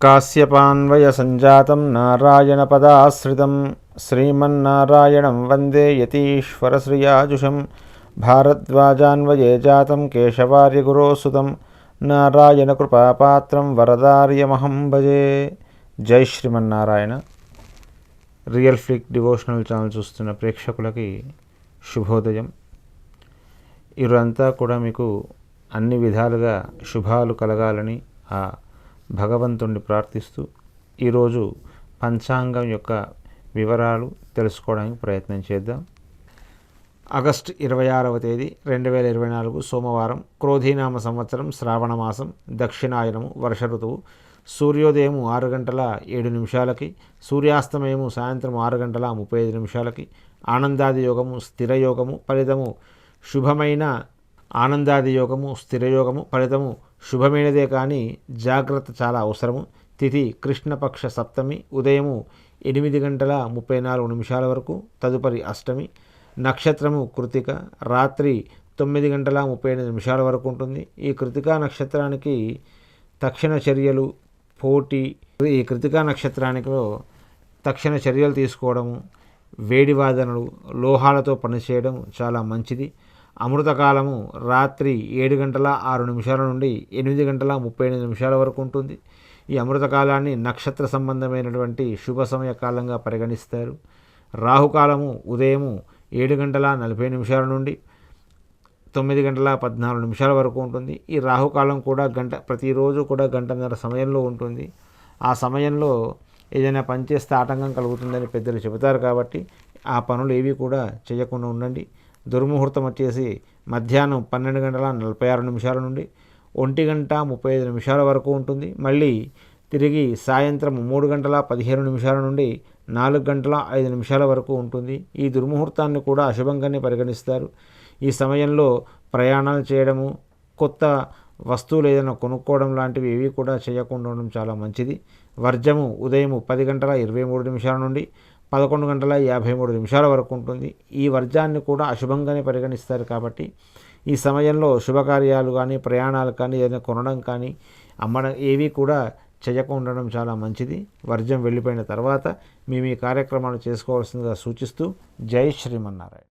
काश्यपान्वयसञ्जातं नारायणपदाश्रितं श्रीमन्नारायणं वन्दे यतीश्वरश्रियाजुषं भारद्वाजान्वये जातं केशवार्यगुरोसुतं नारायणकृपापात्रं वरदार्यमहं भजे. జై Srimannarayana. Real flick devotional channel చూస్తున్న ప్రేక్షకులకి శుభోదయం. ఇరుంతా కూడా మీకు అన్ని విధాలుగా శుభాలు కలగాలని ఆ భగవంతుణ్ణి ప్రార్థిస్తూ ఈరోజు పంచాంగం యొక్క వివరాలు తెలుసుకోవడానికి ప్రయత్నం చేద్దాం. ఆగస్టు 26వ తేదీ 2024 సోమవారం, క్రోధీనామ సంవత్సరం, శ్రావణ మాసం, దక్షిణాయనము, వర్ష ఋతువు. సూర్యోదయము 6 గంటల 7 నిమిషాలకి, సూర్యాస్తమయము సాయంత్రం 6 గంటల 35 నిమిషాలకి. ఆనందాది యోగము, స్థిరయోగము, ఫలితము శుభమైన ఆనందాది యోగము, స్థిరయోగము, ఫలితము శుభమైనదే కానీ జాగ్రత్త చాలా అవసరము. తిథి కృష్ణపక్ష సప్తమి, ఉదయము 8 గంటల 34 నిమిషాల వరకు, తదుపరి అష్టమి. నక్షత్రము కృతిక, రాత్రి 9 గంటల 38 నిమిషాల వరకు ఉంటుంది. ఈ కృతికా నక్షత్రానికి తక్షణ చర్యలు, పోటీ. ఈ కృతికా నక్షత్రానికిలో తక్షణ చర్యలు తీసుకోవడము, వేడి వాదనలు, లోహాలతో పనిచేయడం చాలా మంచిది. అమృతకాలము రాత్రి 7 గంటల 6 నిమిషాల నుండి 8 గంటల 38 నిమిషాల వరకు ఉంటుంది. ఈ అమృతకాలాన్ని నక్షత్ర సంబంధమైనటువంటి శుభ సమయ కాలంగా పరిగణిస్తారు. రాహుకాలము ఉదయము 7 గంటల 40 నిమిషాల నుండి 9 గంటల 14 నిమిషాల వరకు ఉంటుంది. ఈ రాహుకాలం కూడా ప్రతిరోజు కూడా గంటన్నర సమయంలో ఉంటుంది. ఆ సమయంలో ఏదైనా పని చేస్తే ఆటంకం కలుగుతుందని పెద్దలు చెబుతారు కాబట్టి ఆ పనులు ఏవి కూడా చేయకుండా ఉండండి. దుర్ముహూర్తం వచ్చేసి మధ్యాహ్నం 12 గంటల 46 నిమిషాల నుండి 1 గంట 35 నిమిషాల వరకు ఉంటుంది. మళ్ళీ తిరిగి సాయంత్రం 3 గంటల 15 నిమిషాల నుండి 4 గంటల 5 నిమిషాల వరకు ఉంటుంది. ఈ దుర్ముహూర్తాన్ని కూడా అశుభంగానే పరిగణిస్తారు. ఈ సమయంలో ప్రయాణాలు చేయడము, కొత్త వస్తువులు ఏదైనా కొనుక్కోవడం లాంటివి ఏవి కూడా చేయకుండా ఉండడం చాలా మంచిది. వర్జము ఉదయం 10 గంటల 23 నిమిషాల నుండి 11 గంటల 53 నిమిషాల వరకు ఉంటుంది. ఈ వర్జాన్ని కూడా అశుభంగానే పరిగణిస్తారు కాబట్టి ఈ సమయంలో శుభకార్యాలు కానీ, ప్రయాణాలు కానీ, ఏదైనా కొనడం కానీ, అమ్మడం ఏవి కూడా చేయకుండా ఉండడం చాలా మంచిది. వర్జం వెళ్ళిపోయిన తర్వాత మీ కార్యక్రమాలు చేసుకోవాల్సిందిగా సూచిస్తూ జై శ్రీమన్నారాయణ.